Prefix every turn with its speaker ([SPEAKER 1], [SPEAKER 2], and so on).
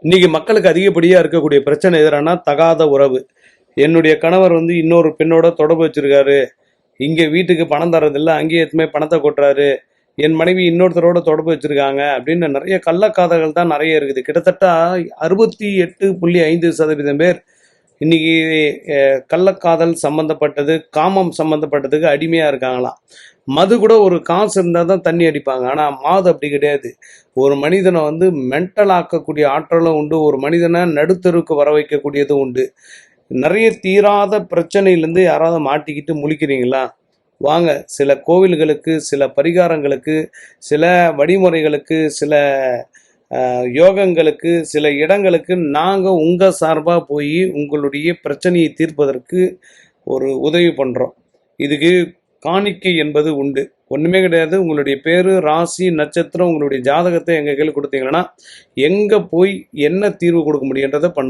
[SPEAKER 1] இன்னைக்கு மக்களுக்கு அதிகப்படியாக இருக்கக்கூடிய பிரச்சனை எதுனா தகாத உறவு. என்னுடைய கணவர் இன்னொரு பெண்ணோட தொடர்பு வச்சிருக்காரு, இங்கே வீட்டுக்கு பணம் தரதில்லை, அங்கேயே எதுவுமே பணத்தை கொட்டுறாரு, என் மனைவி இன்னொருத்தரோட தொடர்பு வச்சிருக்காங்க அப்படின்னு நிறைய கள்ளக்காதல்கள் தான் நிறைய இருக்குது. கிட்டத்தட்ட 68.5% பேர் இன்னைக்கு கள்ளக்காதல் சம்மந்தப்பட்டது, காமம் சம்மந்தப்பட்டதுக்கு அடிமையாக இருக்காங்களாம். மது கூட ஒரு காசு இருந்தால் தான் தண்ணி அடிப்பாங்க. ஆனால் மாது அப்படி கிடையாது. ஒரு மனிதனை மென்டல் ஆக்கக்கூடிய ஆற்றலும் உண்டு, ஒரு மனிதனை நடுத்தருக்கு வர வைக்கக்கூடியதும் உண்டு. நிறைய தீராத பிரச்சனையிலேருந்து யாராவது மாட்டிக்கிட்டு முழிக்கிறீங்களா? வாங்க, சில கோவில்களுக்கு, சில பரிகாரங்களுக்கு, சில வழிமுறைகளுக்கு, சில யோகங்களுக்கு, சில இடங்களுக்கு நாங்கள் உங்கள் சார்பாக போய் உங்களுடைய பிரச்சனையை தீர்ப்பதற்கு ஒரு உதவி பண்ணுறோம். இதுக்கு காணிக்கை என்பது உண்டு, ஒன்றுமே கிடையாது. உங்களுடைய பேர், ராசி, நட்சத்திரம், உங்களுடைய ஜாதகத்தை எங்கள் கையில் கொடுத்தீங்கன்னா எங்கே போய் என்ன தீர்வு கொடுக்க முடியுன்றதை பண்ணுவோம்.